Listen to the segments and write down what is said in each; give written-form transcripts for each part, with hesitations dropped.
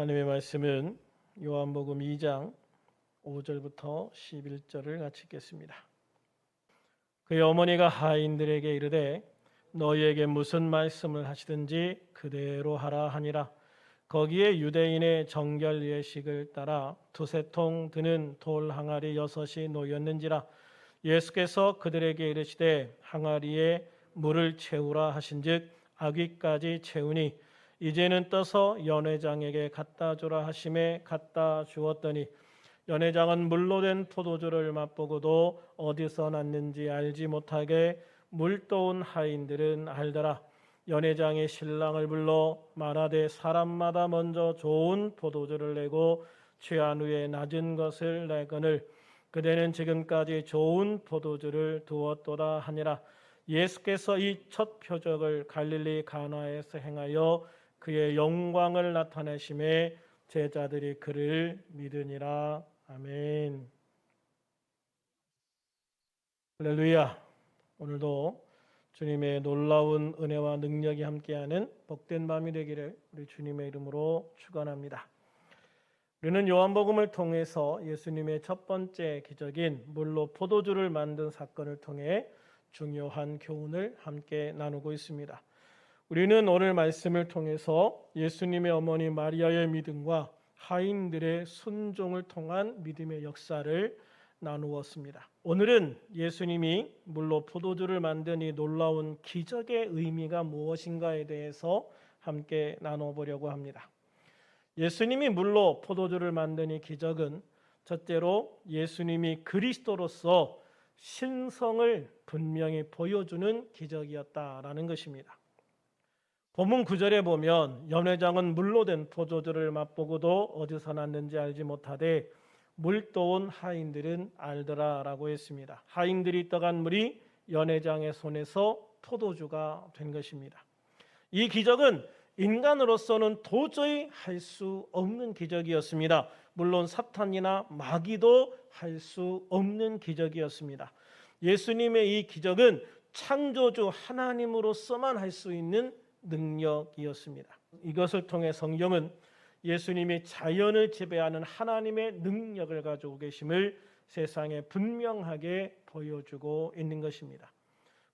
하나님의 말씀은 요한복음 2장 5절부터 11절을 같이 읽겠습니다. 그의 어머니가 하인들에게 이르되 너희에게 무슨 말씀을 하시든지 그대로 하라 하니라. 거기에 유대인의 정결 예식을 따라 두세 통 드는 돌 항아리 6이 놓였는지라. 예수께서 그들에게 이르시되 항아리에 물을 채우라 하신즉 아귀까지 채우니 이제는 떠서 연회장에게 갖다 주라 하심에 갖다 주었더니 연회장은 물로 된 포도주를 맛보고도 어디서 났는지 알지 못하게 물떠온 하인들은 알더라. 연회장이 신랑을 불러 말하되 사람마다 먼저 좋은 포도주를 내고 취한 후에 낮은 것을 내거늘 그대는 지금까지 좋은 포도주를 두었도다 하니라. 예수께서 이 첫 표적을 갈릴리 가나에서 행하여 그의 영광을 나타내심에 제자들이 그를 믿으니라. 아멘. 할렐루야. 오늘도 주님의 놀라운 은혜와 능력이 함께하는 복된 밤이 되기를 우리 주님의 이름으로 축원합니다. 우리는 요한복음을 통해서 예수님의 첫 번째 기적인 물로 포도주를 만든 사건을 통해 중요한 교훈을 함께 나누고 있습니다. 우리는 오늘 말씀을 통해서 예수님의 어머니 마리아의 믿음과 하인들의 순종을 통한 믿음의 역사를 나누었습니다. 오늘은 예수님이 물로 포도주를 만든 이 놀라운 기적의 의미가 무엇인가에 대해서 함께 나눠보려고 합니다. 예수님이 물로 포도주를 만든 이 기적은 첫째로 예수님이 그리스도로서 신성을 분명히 보여주는 기적이었다라는 것입니다. 본문 9절에 보면 연회장은 물로 된 포도주를 맛보고도 어디서 났는지 알지 못하되 물떠온 하인들은 알더라라고 했습니다. 하인들이 떠간 물이 연회장의 손에서 포도주가 된 것입니다. 이 기적은 인간으로서는 도저히 할 수 없는 기적이었습니다. 물론 사탄이나 마귀도 할 수 없는 기적이었습니다. 예수님의 이 기적은 창조주 하나님으로서만 할 수 있는 능력이었습니다. 이것을 통해 성경은 예수님이 자연을 지배하는 하나님의 능력을 가지고 계심을 세상에 분명하게 보여주고 있는 것입니다.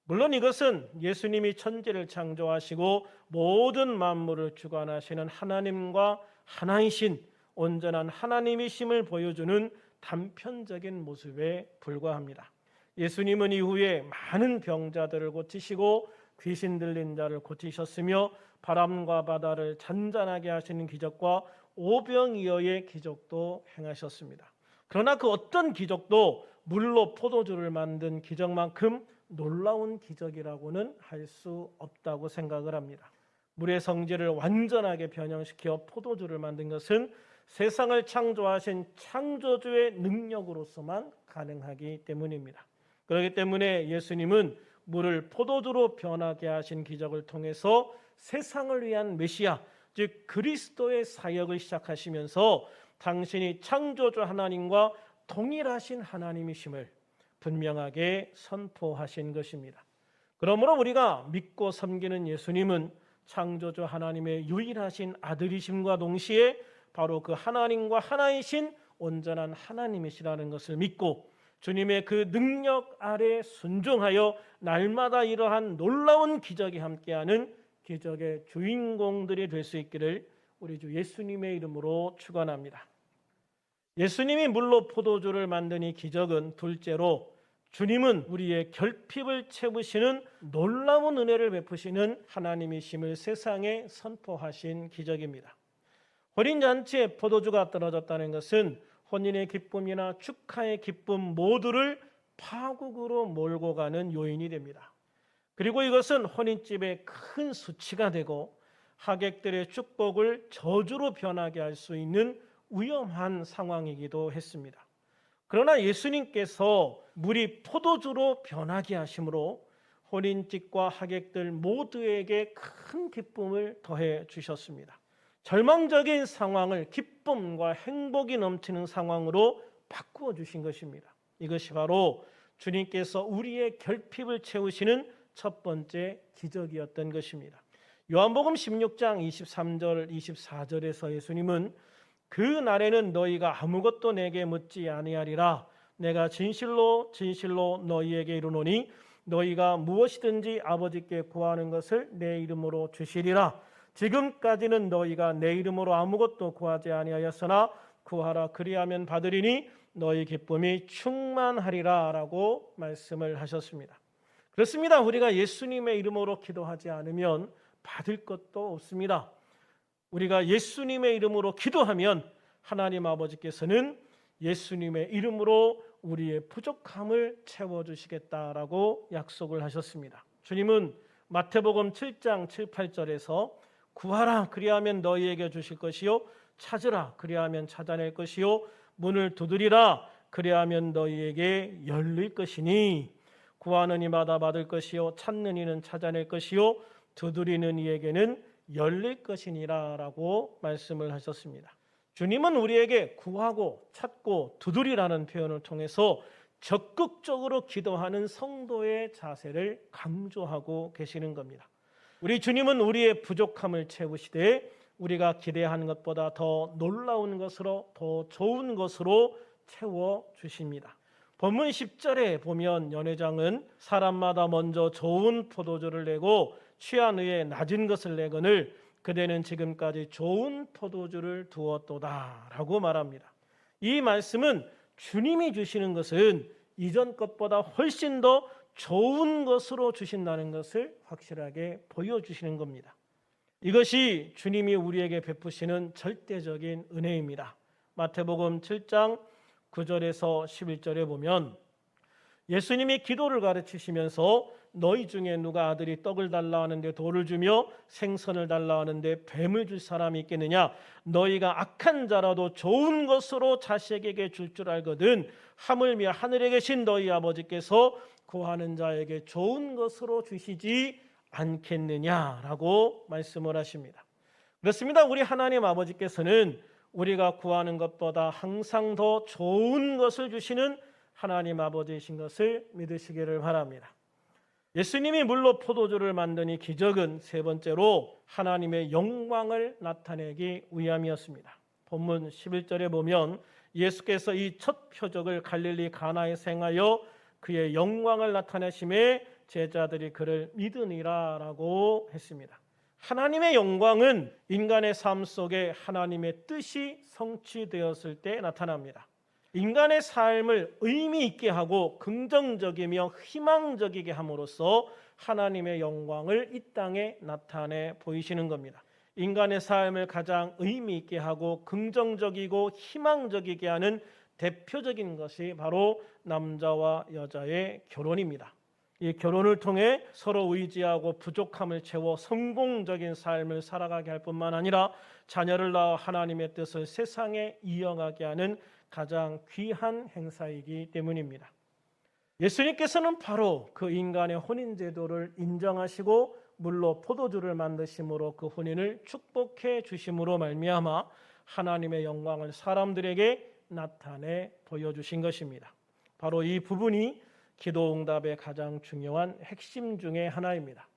물론 이것은 예수님이 천지를 창조하시고 모든 만물을 주관하시는 하나님과 하나이신 온전한 하나님이심을 보여주는 단편적인 모습에 불과합니다. 예수님은 이후에 많은 병자들을 고치시고 귀신 들린 자를 고치셨으며 바람과 바다를 잔잔하게 하시는 기적과 오병이어의 기적도 행하셨습니다. 그러나 그 어떤 기적도 물로 포도주를 만든 기적만큼 놀라운 기적이라고는 할 수 없다고 생각을 합니다. 물의 성질을 완전하게 변형시켜 포도주를 만든 것은 세상을 창조하신 창조주의 능력으로서만 가능하기 때문입니다. 그렇기 때문에 예수님은 물을 포도주로 변하게 하신 기적을 통해서 세상을 위한 메시아, 즉 그리스도의 사역을 시작하시면서 당신이 창조주 하나님과 동일하신 하나님이심을 분명하게 선포하신 것입니다. 그러므로 우리가 믿고 섬기는 예수님은 창조주 하나님의 유일하신 아들이심과 동시에 바로 그 하나님과 하나이신 온전한 하나님이시라는 것을 믿고 주님의 그 능력 아래 순종하여 날마다 이러한 놀라운 기적이 함께하는 기적의 주인공들이 될 수 있기를 우리 주 예수님의 이름으로 축원합니다. 예수님이 물로 포도주를 만든 이 기적은 둘째로 주님은 우리의 결핍을 채우시는 놀라운 은혜를 베푸시는 하나님이심을 세상에 선포하신 기적입니다. 혼인잔치에 포도주가 떨어졌다는 것은 혼인의 기쁨이나 축하의 기쁨 모두를 파국으로 몰고 가는 요인이 됩니다. 그리고 이것은 혼인집의 큰 수치가 되고 하객들의 축복을 저주로 변하게 할 수 있는 위험한 상황이기도 했습니다. 그러나 예수님께서 물이 포도주로 변하게 하심으로 혼인집과 하객들 모두에게 큰 기쁨을 더해 주셨습니다. 절망적인 상황을 기쁨과 행복이 넘치는 상황으로 바꾸어 주신 것입니다. 이것이 바로 주님께서 우리의 결핍을 채우시는 첫 번째 기적이었던 것입니다. 요한복음 16장 23절 24절에서 예수님은 그 날에는 너희가 아무것도 내게 묻지 아니하리라. 내가 진실로 진실로 너희에게 이르노니 너희가 무엇이든지 아버지께 구하는 것을 내 이름으로 주시리라. 지금까지는 너희가 내 이름으로 아무것도 구하지 아니하였으나 구하라 그리하면 받으리니 너희 기쁨이 충만하리라 라고 말씀을 하셨습니다. 그렇습니다. 우리가 예수님의 이름으로 기도하지 않으면 받을 것도 없습니다. 우리가 예수님의 이름으로 기도하면 하나님 아버지께서는 예수님의 이름으로 우리의 부족함을 채워주시겠다라고 약속을 하셨습니다. 주님은 마태복음 7장 7, 8절에서 구하라 그리하면 너희에게 주실 것이요 찾으라 그리하면 찾아낼 것이요 문을 두드리라 그리하면 너희에게 열릴 것이니 구하는 이마다 받을 것이요 찾는 이는 찾아낼 것이요 두드리는 이에게는 열릴 것이니라 라고 말씀을 하셨습니다. 주님은 우리에게 구하고 찾고 두드리라는 표현을 통해서 적극적으로 기도하는 성도의 자세를 강조하고 계시는 겁니다. 우리 주님은 우리의 부족함을 채우시되 우리가 기대한 것보다 더 놀라운 것으로 더 좋은 것으로 채워주십니다. 본문 10절에 보면 연회장은 사람마다 먼저 좋은 포도주를 내고 취한 후에 낮은 것을 내거늘 그대는 지금까지 좋은 포도주를 두었도다 라고 말합니다. 이 말씀은 주님이 주시는 것은 이전 것보다 훨씬 더 좋은 것으로 주신다는 것을 확실하게 보여주시는 겁니다. 이것이 주님이 우리에게 베푸시는 절대적인 은혜입니다. 마태복음 7장 9절에서 11절에 보면 예수님이 기도를 가르치시면서 너희 중에 누가 아들이 떡을 달라 하는데 돌을 주며 생선을 달라 하는데 뱀을 줄 사람이 있겠느냐? 너희가 악한 자라도 좋은 것으로 자식에게 줄 줄 알거든 하물며 하늘에 계신 너희 아버지께서 구하는 자에게 좋은 것으로 주시지 않겠느냐라고 말씀을 하십니다. 그렇습니다. 우리 하나님 아버지께서는 우리가 구하는 것보다 항상 더 좋은 것을 주시는 하나님 아버지이신 것을 믿으시기를 바랍니다. 예수님이 물로 포도주를 만드니 기적은 세 번째로 하나님의 영광을 나타내기 위함이었습니다. 본문 11절에 보면 예수께서 이 첫 표적을 갈릴리 가나에서 행하여 그의 영광을 나타내심에 제자들이 그를 믿으니라라고 했습니다. 하나님의 영광은 인간의 삶 속에 하나님의 뜻이 성취되었을 때 나타납니다. 인간의 삶을 의미 있게 하고 긍정적이며 희망적이게 함으로써 하나님의 영광을 이 땅에 나타내 보이시는 겁니다. 인간의 삶을 가장 의미 있게 하고 긍정적이고 희망적이게 하는 대표적인 것이 바로 남자와 여자의 결혼입니다. 이 결혼을 통해 서로 의지하고 부족함을 채워 성공적인 삶을 살아가게 할 뿐만 아니라 자녀를 낳아 하나님의 뜻을 세상에 이어가게 하는 가장 귀한 행사이기 때문입니다. 예수님께서는 바로 그 인간의 혼인 제도를 인정하시고 물로 포도주를 만드심으로 그 혼인을 축복해 주심으로 말미암아 하나님의 영광을 사람들에게 나타내 보여주신 것입니다. 바로 이 부분이 기도 응답의 가장 중요한 핵심 중에 하나입니다.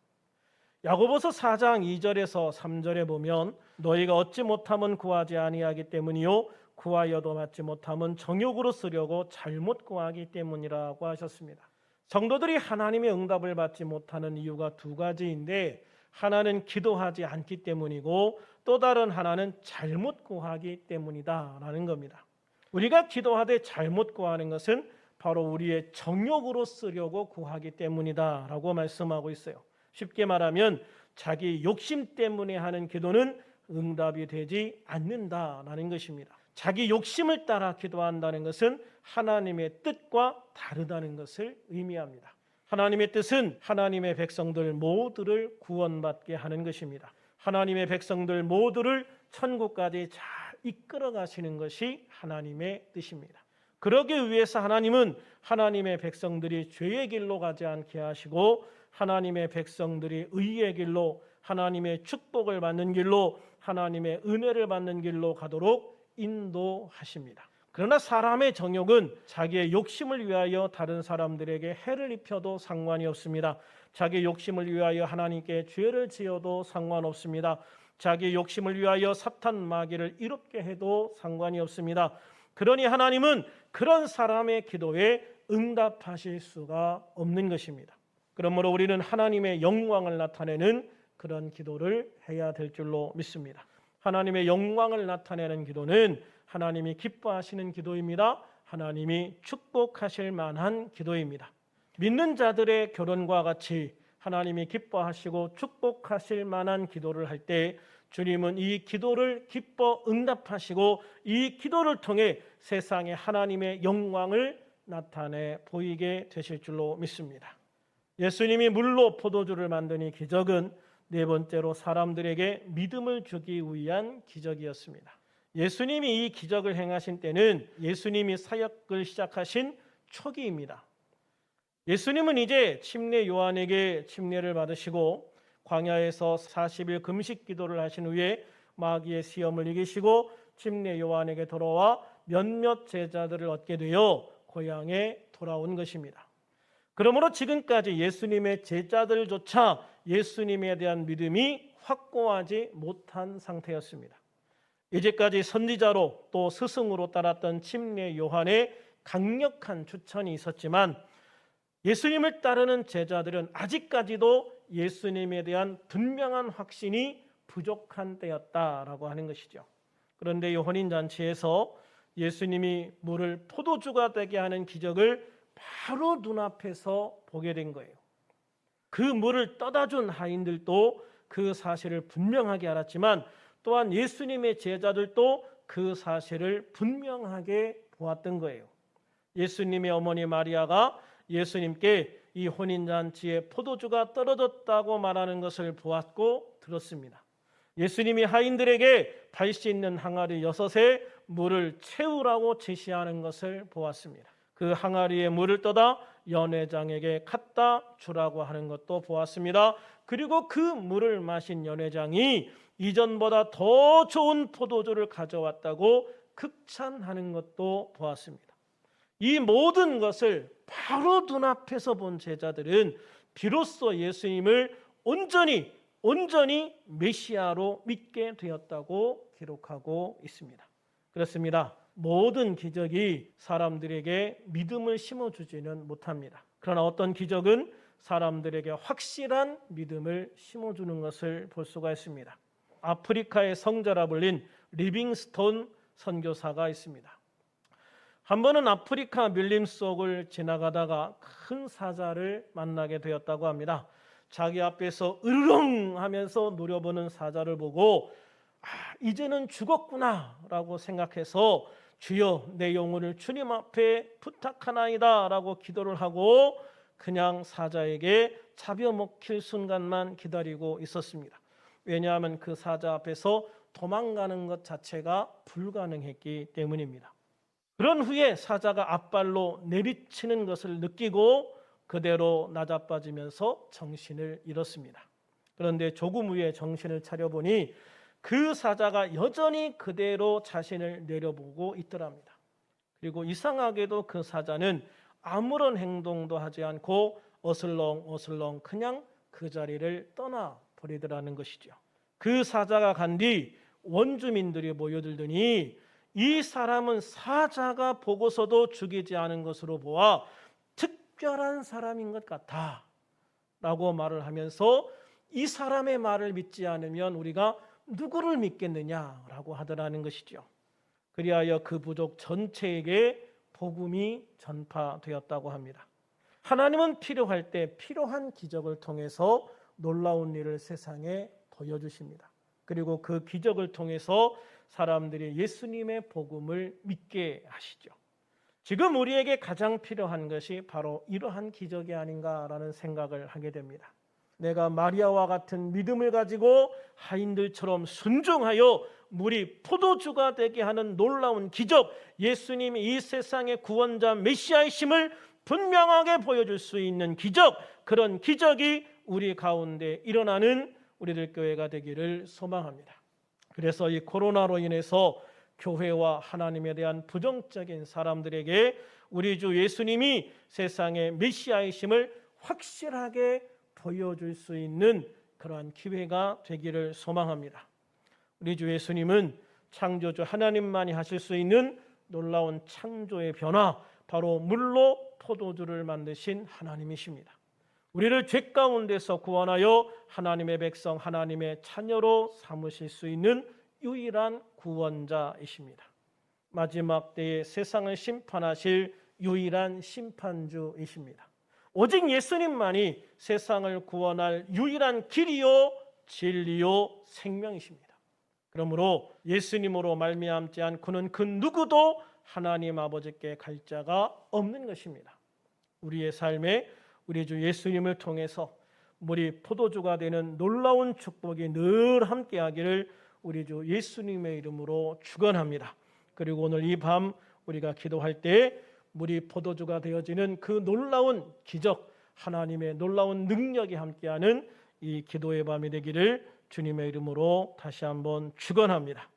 야고보서 4장 2절에서 3절에 보면 너희가 얻지 못함은 구하지 아니하기 때문이요 구하여도 받지 못함은 정욕으로 쓰려고 잘못 구하기 때문이라고 하셨습니다. 성도들이 하나님의 응답을 받지 못하는 이유가 두 가지인데 하나는 기도하지 않기 때문이고 또 다른 하나는 잘못 구하기 때문이다라는 겁니다. 우리가 기도하되 잘못 구하는 것은 바로 우리의 정욕으로 쓰려고 구하기 때문이다라고 말씀하고 있어요. 쉽게 말하면 자기 욕심 때문에 하는 기도는 응답이 되지 않는다라는 것입니다. 자기 욕심을 따라 기도한다는 것은 하나님의 뜻과 다르다는 것을 의미합니다. 하나님의 뜻은 하나님의 백성들 모두를 구원받게 하는 것입니다. 하나님의 백성들 모두를 천국까지 잘 이끌어 가시는 것이 하나님의 뜻입니다. 그러기 위해서 하나님은 하나님의 백성들이 죄의 길로 가지 않게 하시고 하나님의 백성들이 의의 길로 하나님의 축복을 받는 길로 하나님의 은혜를 받는 길로 가도록 인도하십니다. 그러나 사람의 정욕은 자기의 욕심을 위하여 다른 사람들에게 해를 입혀도 상관이 없습니다. 자기의 욕심을 위하여 하나님께 죄를 지어도 상관없습니다. 자기의 욕심을 위하여 사탄 마귀를 이롭게 해도 상관이 없습니다. 그러니 하나님은 그런 사람의 기도에 응답하실 수가 없는 것입니다. 그러므로 우리는 하나님의 영광을 나타내는 그런 기도를 해야 될 줄로 믿습니다. 하나님의 영광을 나타내는 기도는 하나님이 기뻐하시는 기도입니다. 하나님이 축복하실 만한 기도입니다. 믿는 자들의 결혼과 같이 하나님이 기뻐하시고 축복하실 만한 기도를 할 때 주님은 이 기도를 기뻐 응답하시고 이 기도를 통해 세상에 하나님의 영광을 나타내 보이게 되실 줄로 믿습니다. 예수님이 물로 포도주를 만든 이 기적은 네 번째로 사람들에게 믿음을 주기 위한 기적이었습니다. 예수님이 이 기적을 행하신 때는 예수님이 사역을 시작하신 초기입니다. 예수님은 이제 침례 요한에게 침례를 받으시고 광야에서 40일 금식 기도를 하신 후에 마귀의 시험을 이기시고 침례 요한에게 돌아와 몇몇 제자들을 얻게 되어 고향에 돌아온 것입니다. 그러므로 지금까지 예수님의 제자들조차 예수님에 대한 믿음이 확고하지 못한 상태였습니다. 이제까지 선지자로 또 스승으로 따랐던 침례 요한의 강력한 추천이 있었지만 예수님을 따르는 제자들은 아직까지도 예수님에 대한 분명한 확신이 부족한 때였다라고 하는 것이죠. 그런데 이 혼인잔치에서 예수님이 물을 포도주가 되게 하는 기적을 바로 눈앞에서 보게 된 거예요. 그 물을 떠다 준 하인들도 그 사실을 분명하게 알았지만 또한 예수님의 제자들도 그 사실을 분명하게 보았던 거예요. 예수님의 어머니 마리아가 예수님께 이 혼인잔치에 포도주가 떨어졌다고 말하는 것을 보았고 들었습니다. 예수님이 하인들에게 발 씻는 항아리 6에 물을 채우라고 지시하는 것을 보았습니다. 그 항아리에 물을 떠다 연회장에게 갖다 주라고 하는 것도 보았습니다. 그리고 그 물을 마신 연회장이 이전보다 더 좋은 포도주를 가져왔다고 극찬하는 것도 보았습니다. 이 모든 것을 바로 눈앞에서 본 제자들은 비로소 예수님을 온전히 메시아로 믿게 되었다고 기록하고 있습니다. 그렇습니다. 모든 기적이 사람들에게 믿음을 심어주지는 못합니다. 그러나 어떤 기적은 사람들에게 확실한 믿음을 심어주는 것을 볼 수가 있습니다. 아프리카의 성자라 불린 리빙스톤 선교사가 있습니다. 한 번은 아프리카 밀림 속을 지나가다가 큰 사자를 만나게 되었다고 합니다. 자기 앞에서 으르렁 하면서 노려보는 사자를 보고 이제는 죽었구나 라고 생각해서 주여 내 영혼을 주님 앞에 부탁하나이다 라고 기도를 하고 그냥 사자에게 잡혀먹힐 순간만 기다리고 있었습니다. 왜냐하면 그 사자 앞에서 도망가는 것 자체가 불가능했기 때문입니다. 그런 후에 사자가 앞발로 내리치는 것을 느끼고 그대로 낮아빠지면서 정신을 잃었습니다. 그런데 조금 후에 정신을 차려보니 그 사자가 여전히 그대로 자신을 내려보고 있더랍니다. 그리고 이상하게도 그 사자는 아무런 행동도 하지 않고 어슬렁어슬렁 그냥 그 자리를 떠나버리더라는 것이죠. 그 사자가 간 뒤 원주민들이 모여들더니 이 사람은 사자가 보고서도 죽이지 않은 것으로 보아 특별한 사람인 것 같아 라고 말을 하면서 이 사람의 말을 믿지 않으면 우리가 누구를 믿겠느냐라고 하더라는 것이죠. 그리하여 그 부족 전체에게 복음이 전파되었다고 합니다. 하나님은 필요할 때 필요한 기적을 통해서 놀라운 일을 세상에 보여주십니다. 그리고 그 기적을 통해서 사람들이 예수님의 복음을 믿게 하시죠. 지금 우리에게 가장 필요한 것이 바로 이러한 기적이 아닌가라는 생각을 하게 됩니다. 내가 마리아와 같은 믿음을 가지고 하인들처럼 순종하여 물이 포도주가 되게 하는 놀라운 기적, 예수님이 이 세상의 구원자 메시아이심을 분명하게 보여줄 수 있는 기적, 그런 기적이 우리 가운데 일어나는 우리들 교회가 되기를 소망합니다. 그래서 이 코로나로 인해서 교회와 하나님에 대한 부정적인 사람들에게 우리 주 예수님이 세상의 메시아이심을 확실하게 보여줄 수 있는 그러한 기회가 되기를 소망합니다. 우리 주 예수님은 창조주 하나님만이 하실 수 있는 놀라운 창조의 변화, 바로 물로 포도주를 만드신 하나님이십니다. 우리를 죄 가운데서 구원하여 하나님의 백성, 하나님의 자녀로 삼으실 수 있는 유일한 구원자이십니다. 마지막 때에 세상을 심판하실 유일한 심판주이십니다. 오직 예수님만이 세상을 구원할 유일한 길이요 진리요 생명이십니다. 그러므로 예수님으로 말미암지 않고는 그 누구도 하나님 아버지께 갈 자가 없는 것입니다. 우리의 삶에 우리 주 예수님을 통해서 물이 포도주가 되는 놀라운 축복이 늘 함께하기를 우리 주 예수님의 이름으로 축원합니다. 그리고 오늘 이 밤 우리가 기도할 때 물이 포도주가 되어지는 그 놀라운 기적, 하나님의 놀라운 능력이 함께하는 이 기도의 밤이 되기를 주님의 이름으로 다시 한번 축원합니다.